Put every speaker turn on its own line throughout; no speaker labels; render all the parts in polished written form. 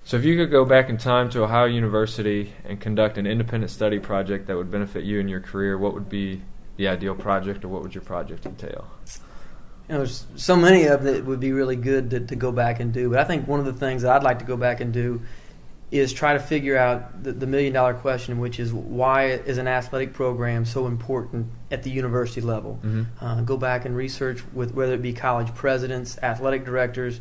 So if you could go back in time to Ohio University and conduct an independent study project that would benefit you in your career, what would be the ideal project, or what would your project entail?
There's so many of them that would be really good to go back and do. But I think one of the things that I'd like to go back and do is try to figure out the million-dollar question, which is why is an athletic program so important at the university level?
Mm-hmm.
Go back and research with whether it be college presidents, athletic directors,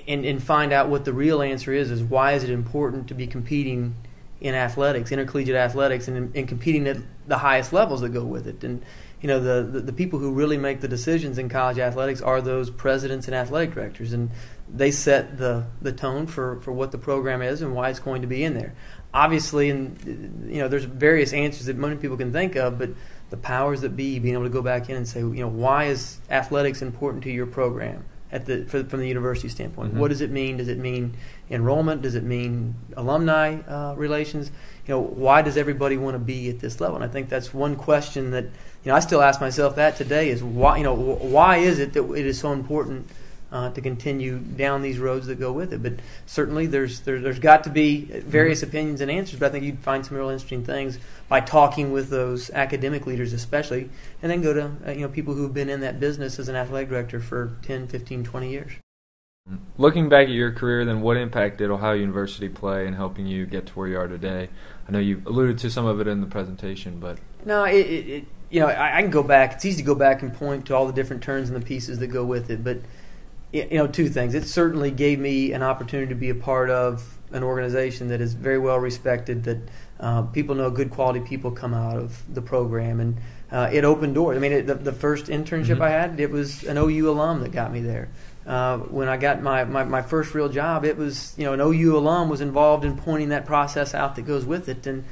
and find out what the real answer is why is it important to be competing in athletics, intercollegiate athletics, and competing at the highest levels that go with it. And the people who really make the decisions in college athletics are those presidents and athletic directors, and they set the tone for what the program is and why it's going to be in there. Obviously, and there's various answers that many people can think of, but the powers that be being able to go back in and say, why is athletics important to your program from the university standpoint?
Mm-hmm.
What does it mean? Does it mean enrollment? Does it mean alumni relations? Why does everybody want to be at this level? And I think that's one question that I still ask myself that today is why. Why is it that it is so important to continue down these roads that go with it? But certainly there's got to be various opinions and answers, but I think you'd find some real interesting things by talking with those academic leaders especially, and then go to people who've been in that business as an athletic director for 10, 15, 20 years.
Looking back at your career, then what impact did Ohio University play in helping you get to where you are today? I know you alluded to some of it in the presentation, but...
No, I can go back. It's easy to go back and point to all the different turns and the pieces that go with it, but two things. It certainly gave me an opportunity to be a part of an organization that is very well respected, that people know good quality people come out of the program, and it opened doors. I mean, the first internship
Mm-hmm.
I had, it was an OU alum that got me there. When I got my first real job, it was an OU alum was involved in pointing that process out that goes with it, and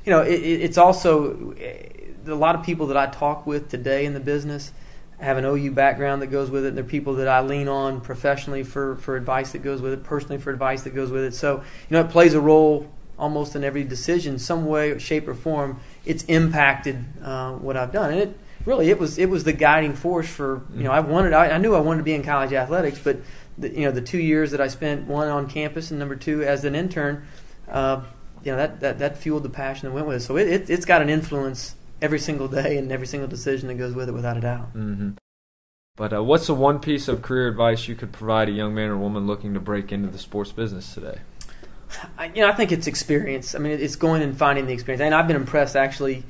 it's also a lot of people that I talk with today in the business have an OU background that goes with it. They're people that I lean on professionally for advice that goes with it, personally for advice that goes with it. So it plays a role almost in every decision, some way, shape, or form. It's impacted what I've done, and it was the guiding force for I knew I wanted to be in college athletics, but the 2 years that I spent, one on campus and number two as an intern, that fueled the passion that went with it. So it's got an influence every single day and every single decision that goes with it, without a doubt.
Mm-hmm. But what's the one piece of career advice you could provide a young man or woman looking to break into the sports business today?
I think it's experience. I mean, it's going and finding the experience. And I've been impressed, actually,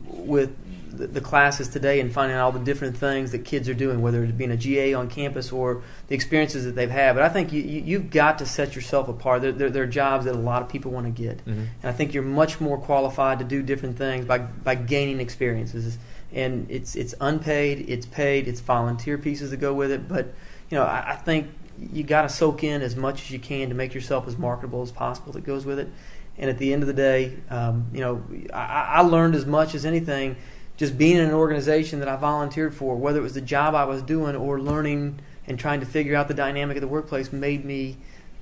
with the classes today and finding out all the different things that kids are doing, whether it's being a GA on campus or the experiences that they've had. But I think you've got to set yourself apart. There are jobs that a lot of people want to get.
Mm-hmm.
And I think you're much more qualified to do different things by gaining experiences. And it's unpaid, it's paid, it's volunteer pieces that go with it. But, I think you got to soak in as much as you can to make yourself as marketable as possible that goes with it. And at the end of the day, I learned as much as anything just being in an organization that I volunteered for, whether it was the job I was doing or learning and trying to figure out the dynamic of the workplace, made me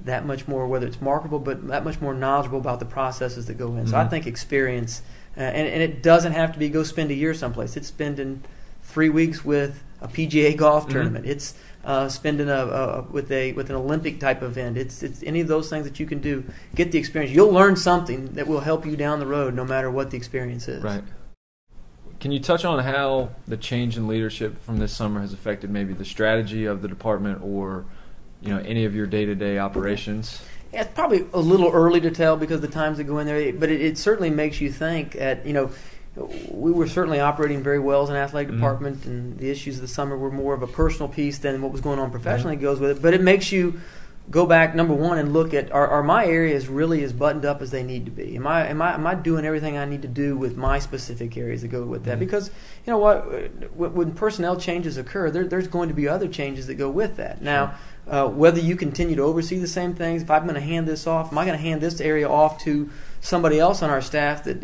that much more, whether it's marketable, but that much more knowledgeable about the processes that go in. Mm-hmm. So I think experience, and it doesn't have to be go spend a year someplace. It's spending 3 weeks with a PGA golf tournament. It's spending with an Olympic type event. It's any of those things that you can do. Get the experience. You'll learn something that will help you down the road, no matter what the experience is.
Right. Can you touch on how the change in leadership from this summer has affected maybe the strategy of the department or any of your day-to-day operations?
Yeah, it's probably a little early to tell because the times that go in there, but it certainly makes you think we were certainly operating very well as an athletic department, and the issues of the summer were more of a personal piece than what was going on professionally goes with it. But it makes you go back, number one, and look at are my areas really as buttoned up as they need to be? Am I doing everything I need to do with my specific areas that go with that? Because you know what, when personnel changes occur, there's going to be other changes that go with that. Now, whether you continue to oversee the same things, if I'm going to hand this off, am I going to hand this area off to somebody else on our staff that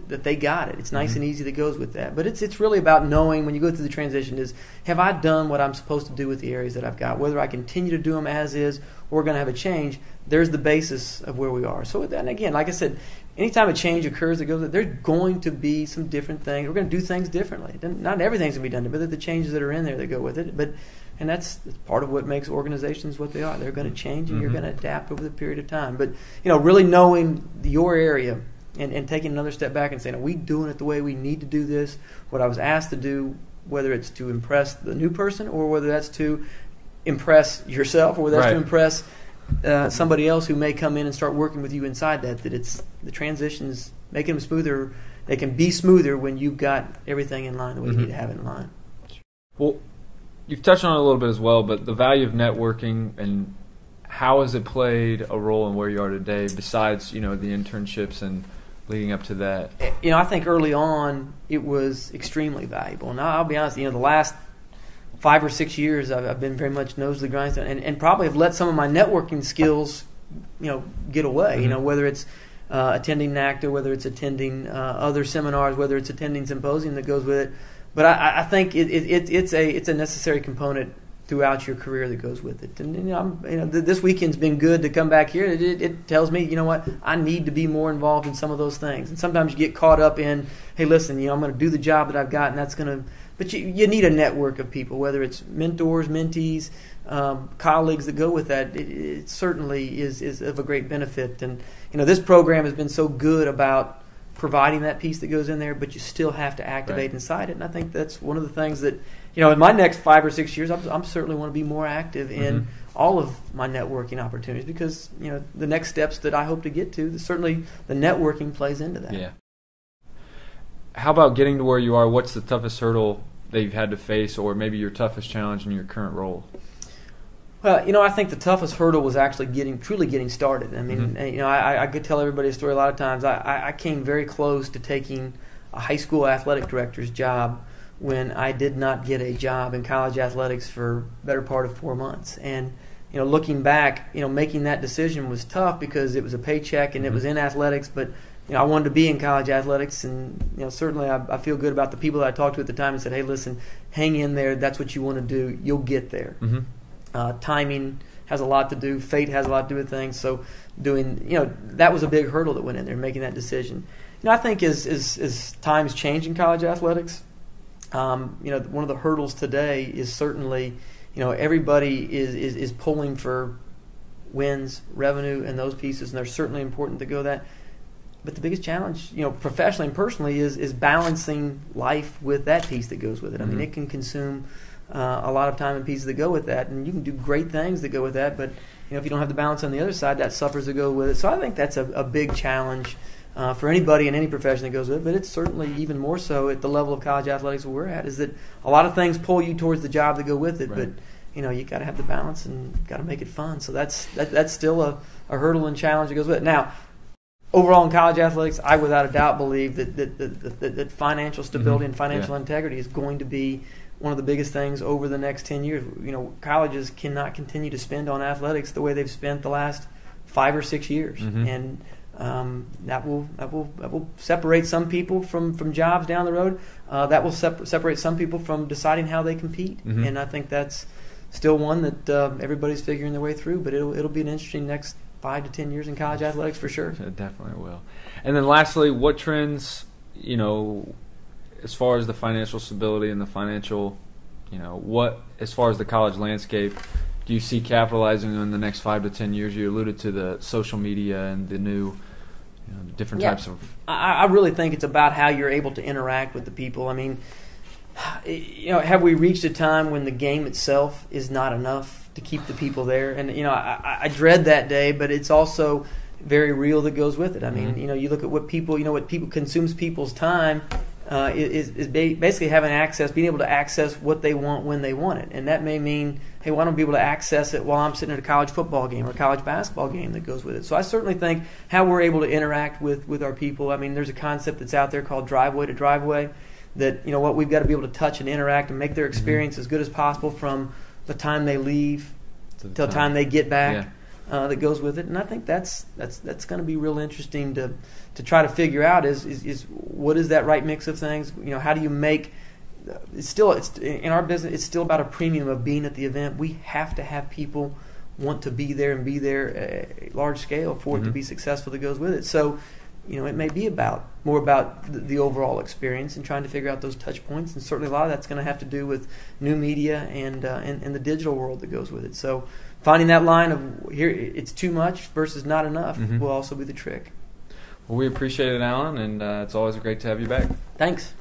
that they got it? It's nice and easy that goes with that. But it's really about knowing when you go through the transition is, have I done what I'm supposed to do with the areas that I've got? Whether I continue to do them as is or we're going to have a change, there's the basis of where we are. So, and again, like I said, anytime a change occurs that goes, there's going to be some different things. We're going to do things differently. Not everything's going to be done, but the changes that are in there that go with it. And that's part of what makes organizations what they are. They're going to change, and you're going to adapt over the period of time. But really knowing your area and taking another step back and saying, are we doing it the way we need to do this? What I was asked to do, whether it's to impress the new person or whether that's to impress yourself or whether that's to impress somebody else who may come in and start working with you inside that it's the transitions, making them smoother. They can be smoother when you've got everything in line the way you need to have it in line.
Well, you've touched on it a little bit as well, but the value of networking and how has it played a role in where you are today besides, the internships and leading up to that?
I think early on it was extremely valuable. And I'll be honest, the last 5 or 6 years I've been very much nose to the grindstone and probably have let some of my networking skills, get away. Whether it's attending NACDA, whether it's attending other seminars, whether it's attending symposium that goes with it. But I think it's a necessary component throughout your career that goes with it. And this weekend's been good to come back here. It tells me, what, I need to be more involved in some of those things. And sometimes you get caught up in, hey, listen, I'm going to do the job that I've got, and that's going to. But you need a network of people, whether it's mentors, mentees, colleagues that go with that. It certainly is of a great benefit. And this program has been so good about providing that piece that goes in there, but you still have to activate inside it. And I think that's one of the things that, in my next 5 or 6 years, I'm certainly want to be more active in all of my networking opportunities because, the next steps that I hope to get to, certainly the networking plays into that.
Yeah. How about getting to where you are? What's the toughest hurdle that you've had to face or maybe your toughest challenge in your current role?
Well, I think the toughest hurdle was actually truly getting started. I mean, I could tell everybody a story a lot of times. I came very close to taking a high school athletic director's job when I did not get a job in college athletics for the better part of 4 months. And, looking back, making that decision was tough because it was a paycheck and it was in athletics, but I wanted to be in college athletics, and certainly I feel good about the people that I talked to at the time and said, hey, listen, hang in there. That's what you want to do. You'll get there. Timing has a lot to do. Fate has a lot to do with things. So that was a big hurdle that went in there, making that decision. I think as times change in college athletics, one of the hurdles today is certainly, everybody is pulling for wins, revenue, and those pieces, and they're certainly important to go that. But the biggest challenge, professionally and personally, is balancing life with that piece that goes with it. I mean, it can consume a lot of time and pieces that go with that, and you can do great things that go with that, but if you don't have the balance on the other side, that suffers to go with it. So I think that's a big challenge for anybody in any profession that goes with it, but it's certainly even more so at the level of college athletics where we're at, is that a lot of things pull you towards the job that go with it, but you got to have the balance and got to make it fun. So that's still a hurdle and challenge that goes with it. Now, overall in college athletics, I without a doubt believe that financial stability and financial integrity is going to be one of the biggest things over the next 10 years. Colleges cannot continue to spend on athletics the way they've spent the last 5 or 6 years, and that will separate some people from jobs down the road. That will separate some people from deciding how they compete, and I think that's still one that everybody's figuring their way through. But it'll be an interesting next 5 to 10 years in college athletics for sure.
It definitely will. And then lastly, what trends, as far as the financial stability and the financial, what, as far as the college landscape, do you see capitalizing on in the next 5 to 10 years? You alluded to the social media and the new, different types of.
I really think it's about how you're able to interact with the people. I mean, have we reached a time when the game itself is not enough to keep the people there? And I dread that day, but it's also very real that goes with it. I mean, you look at what people consumes people's time. Is basically having access, being able to access what they want when they want it. And that may mean, hey, why don't I be able to access it while I'm sitting at a college football game or a college basketball game that goes with it. So I certainly think how we're able to interact with our people. I mean, there's a concept that's out there called driveway to driveway that, what we've got to be able to touch and interact and make their experience as good as possible from the time they leave till the time they get back. That goes with it, and I think that's going to be real interesting to try to figure out is what is that right mix of things. How do you make it's in our business, it's still about a premium of being at the event. We have to have people want to be there and be there at large scale for it to be successful that goes with it. So it may be more about the overall experience and trying to figure out those touch points. And certainly a lot of that's going to have to do with new media and the digital world that goes with it. So finding that line of here, it's too much versus not enough will also be the trick.
Well, we appreciate it, Alan, and it's always great to have you back.
Thanks.